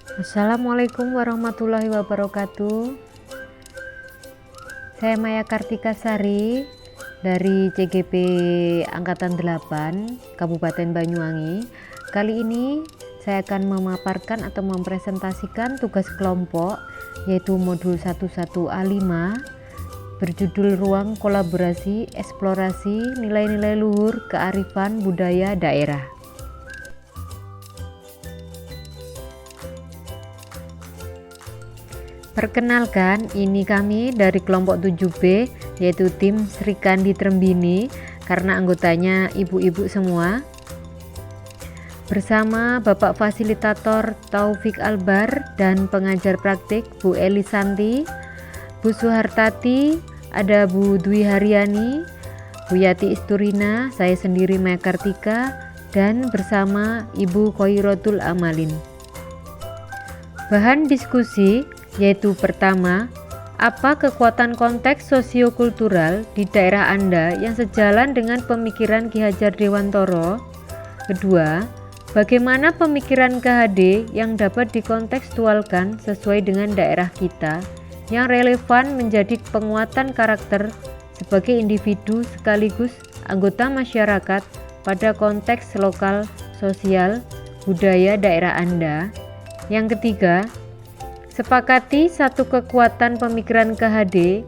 Assalamualaikum warahmatullahi wabarakatuh. Saya Maya Kartika Sari dari CGP Angkatan 8 Kabupaten Banyuwangi. Kali ini saya akan memaparkan atau mempresentasikan tugas kelompok yaitu modul 11A5 berjudul Ruang Kolaborasi Eksplorasi Nilai-nilai Luhur Kearifan Budaya Daerah. Perkenalkan, ini kami dari kelompok 7B yaitu tim Sri Kandi Trembini karena anggotanya ibu-ibu semua. Bersama Bapak Fasilitator Taufik Albar dan pengajar praktik Bu Elisanti, Bu Suhartati, ada Bu Dwi Haryani, Bu Yati Isturina, saya sendiri Maya Kartika, dan bersama Ibu Khoirotul Amalin. Bahan diskusi yaitu pertama, apa kekuatan konteks sosiokultural di daerah Anda yang sejalan dengan pemikiran Ki Hajar Dewantoro? Kedua, bagaimana pemikiran KHD yang dapat dikontekstualkan sesuai dengan daerah kita yang relevan menjadi penguatan karakter sebagai individu sekaligus anggota masyarakat pada konteks lokal, sosial, budaya daerah Anda? Yang ketiga, sepakati satu kekuatan pemikiran KHD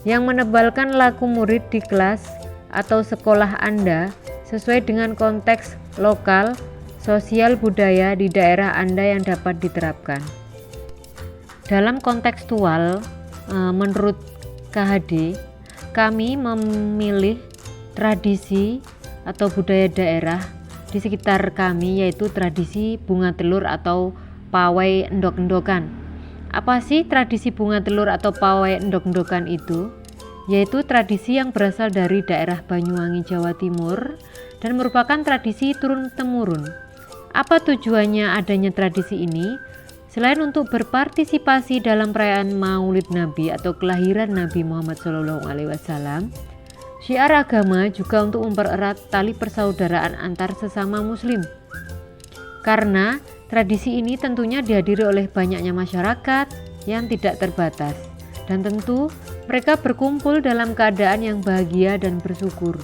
yang menebalkan laku murid di kelas atau sekolah Anda sesuai dengan konteks lokal, sosial, budaya di daerah Anda yang dapat diterapkan. Dalam kontekstual, menurut KHD, kami memilih tradisi atau budaya daerah di sekitar kami yaitu tradisi bunga telur atau pawai endok-endokan. Apa sih tradisi bunga telur atau pawai endok-endokan itu? Yaitu tradisi yang berasal dari daerah Banyuwangi, Jawa Timur dan merupakan tradisi turun-temurun. Apa tujuannya adanya tradisi ini? Selain untuk berpartisipasi dalam perayaan Maulid Nabi atau kelahiran Nabi Muhammad SAW, syiar agama juga untuk mempererat tali persaudaraan antar sesama muslim. Karena tradisi ini tentunya dihadiri oleh banyaknya masyarakat yang tidak terbatas, dan tentu mereka berkumpul dalam keadaan yang bahagia dan bersyukur.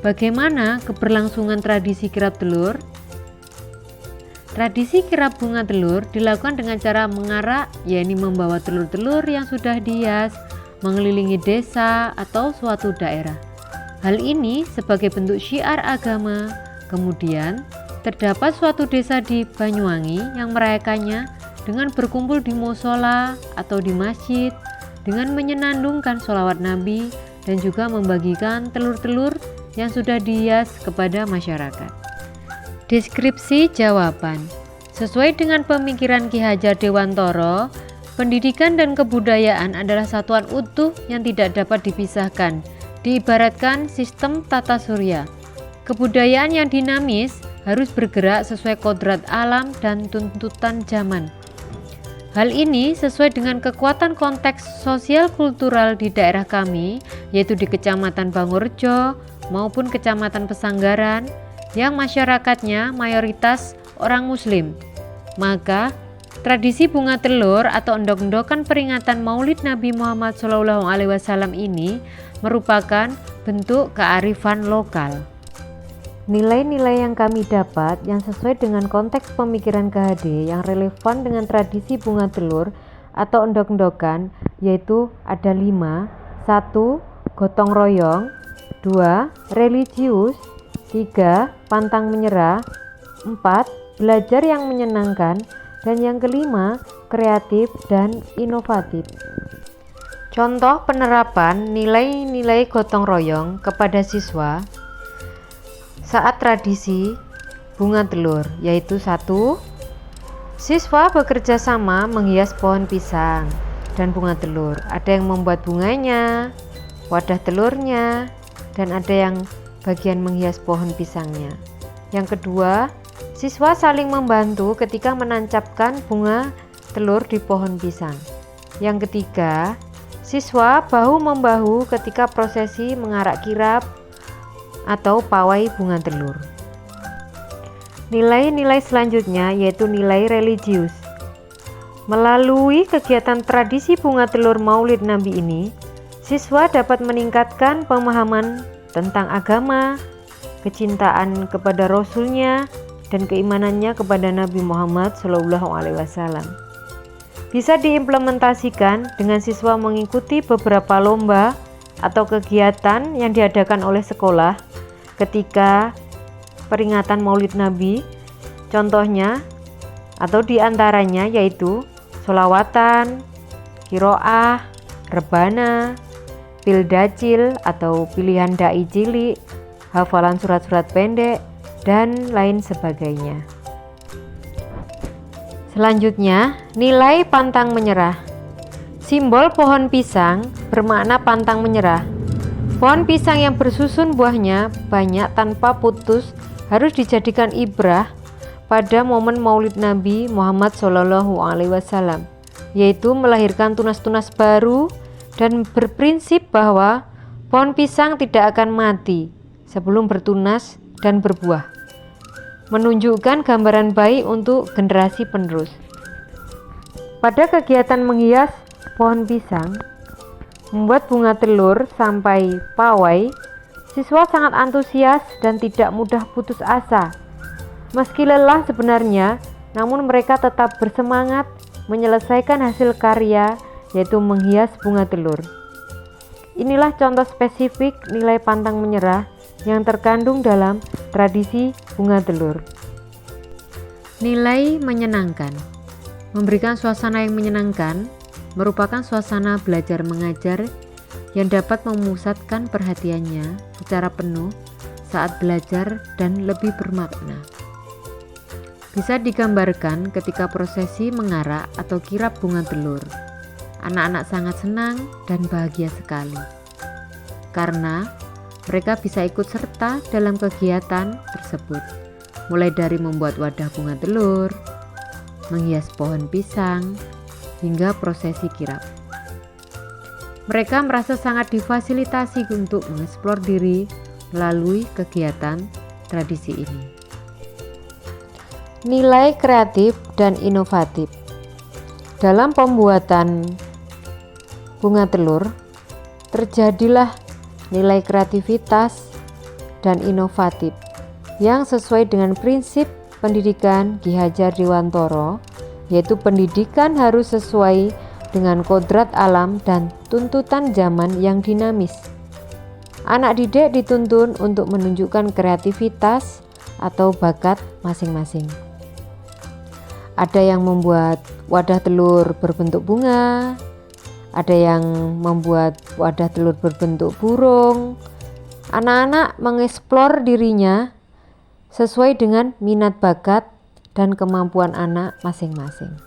Bagaimana keberlangsungan tradisi kirap telur? Tradisi kirap bunga telur dilakukan dengan cara mengarak, yakni membawa telur-telur yang sudah dihias mengelilingi desa atau suatu daerah. Hal ini sebagai bentuk syiar agama. Kemudian terdapat suatu desa di Banyuwangi yang merayakannya dengan berkumpul di musola atau di masjid dengan menyenandungkan sholawat Nabi dan juga membagikan telur-telur yang sudah dihias kepada masyarakat. Deskripsi jawaban. Sesuai dengan pemikiran Ki Hajar Dewantoro, pendidikan dan kebudayaan adalah satuan utuh yang tidak dapat dipisahkan, diibaratkan sistem tata surya. Kebudayaan yang dinamis harus bergerak sesuai kodrat alam dan tuntutan zaman. Hal ini sesuai dengan kekuatan konteks sosial kultural di daerah kami, yaitu di Kecamatan Bangurjo maupun Kecamatan Pesanggaran, yang masyarakatnya mayoritas orang Muslim. Maka, tradisi bunga telur atau endok-endokan peringatan Maulid Nabi Muhammad SAW ini merupakan bentuk kearifan lokal. Nilai-nilai yang kami dapat yang sesuai dengan konteks pemikiran KHD yang relevan dengan tradisi bunga telur atau endok-endokan yaitu ada 5. 1. Gotong royong. 2. Religius. 3. Pantang menyerah. 4. Belajar yang menyenangkan. Dan yang kelima, kreatif dan inovatif. Contoh penerapan nilai-nilai gotong royong kepada siswa saat tradisi bunga telur, yaitu 1. Siswa bekerja sama menghias pohon pisang dan bunga telur. Ada yang membuat bunganya, wadah telurnya, dan ada yang bagian menghias pohon pisangnya. Yang kedua, siswa saling membantu ketika menancapkan bunga telur di pohon pisang. Yang ketiga, siswa bahu-membahu ketika prosesi mengarak kirap atau pawai bunga telur. Nilai-nilai selanjutnya yaitu nilai religius. Melalui kegiatan tradisi bunga telur Maulid Nabi ini, siswa dapat meningkatkan pemahaman tentang agama, kecintaan kepada Rasulnya, dan keimanannya kepada Nabi Muhammad SAW. Bisa diimplementasikan dengan siswa mengikuti beberapa lomba atau kegiatan yang diadakan oleh sekolah ketika peringatan Maulid Nabi. Contohnya atau diantaranya yaitu sholawatan, kiroah, rebana, pildacil atau pilihan dai cilik, hafalan surat-surat pendek, dan lain sebagainya. Selanjutnya, nilai pantang menyerah. Simbol pohon pisang bermakna pantang menyerah. Pohon pisang yang bersusun buahnya banyak tanpa putus harus dijadikan ibrah pada momen Maulid Nabi Muhammad SAW, yaitu melahirkan tunas-tunas baru dan berprinsip bahwa pohon pisang tidak akan mati sebelum bertunas dan berbuah, menunjukkan gambaran baik untuk generasi penerus. Pada kegiatan menghias pohon pisang, membuat bunga telur sampai pawai, siswa sangat antusias dan tidak mudah putus asa. Meski lelah sebenarnya, namun mereka tetap bersemangat menyelesaikan hasil karya, yaitu menghias bunga telur. Inilah contoh spesifik nilai pantang menyerah yang terkandung dalam tradisi bunga telur. Nilai menyenangkan. Memberikan suasana yang menyenangkan merupakan suasana belajar mengajar yang dapat memusatkan perhatiannya secara penuh saat belajar dan lebih bermakna. Bisa digambarkan ketika prosesi mengarak atau kirap bunga telur. Anak-anak sangat senang dan bahagia sekali karena mereka bisa ikut serta dalam kegiatan tersebut, mulai dari membuat wadah bunga telur, menghias pohon pisang, hingga prosesi kirap. Mereka merasa sangat difasilitasi untuk mengeksplor diri melalui kegiatan tradisi ini. Nilai kreatif dan inovatif. Dalam pembuatan bunga telur, terjadilah nilai kreativitas dan inovatif yang sesuai dengan prinsip pendidikan Ki Hajar Dewantara, yaitu pendidikan harus sesuai dengan kodrat alam dan tuntutan zaman yang dinamis. Anak didik dituntun untuk menunjukkan kreativitas atau bakat masing-masing. Ada yang membuat wadah telur berbentuk bunga, ada yang membuat wadah telur berbentuk burung. Anak-anak mengeksplor dirinya sesuai dengan minat bakat dan kemampuan anak masing-masing.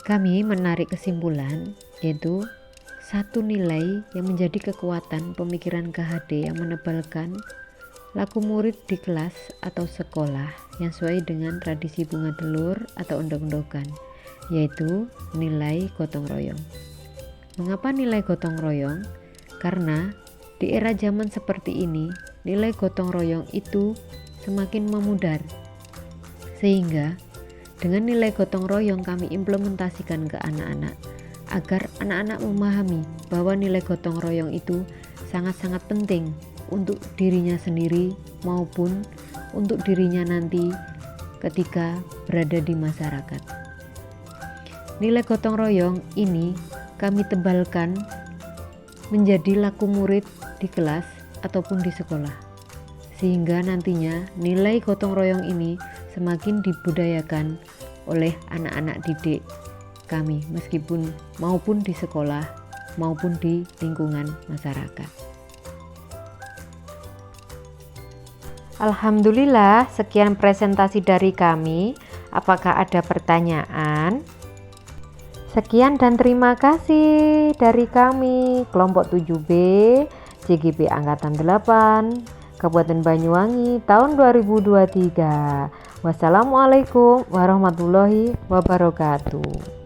Kami menarik kesimpulan, yaitu satu nilai yang menjadi kekuatan pemikiran KHD yang menebalkan laku murid di kelas atau sekolah yang sesuai dengan tradisi bunga telur atau ondok-ondokan, yaitu nilai gotong royong. Mengapa nilai gotong royong? Karena di era zaman seperti ini, nilai gotong royong itu semakin memudar. Sehingga dengan nilai gotong royong kami implementasikan ke anak-anak agar anak-anak memahami bahwa nilai gotong royong itu sangat-sangat penting untuk dirinya sendiri maupun untuk dirinya nanti ketika berada di masyarakat. Nilai gotong royong ini kami tebalkan menjadi laku murid di kelas ataupun di sekolah, sehingga nantinya nilai gotong royong ini semakin dibudayakan oleh anak-anak didik kami, meskipun maupun di sekolah maupun di lingkungan masyarakat. Alhamdulillah, sekian presentasi dari kami. Apakah ada pertanyaan? Sekian dan terima kasih dari kami, kelompok 7B, JGP Angkatan 8, Kabupaten Banyuwangi, tahun 2023. Wassalamualaikum warahmatullahi wabarakatuh.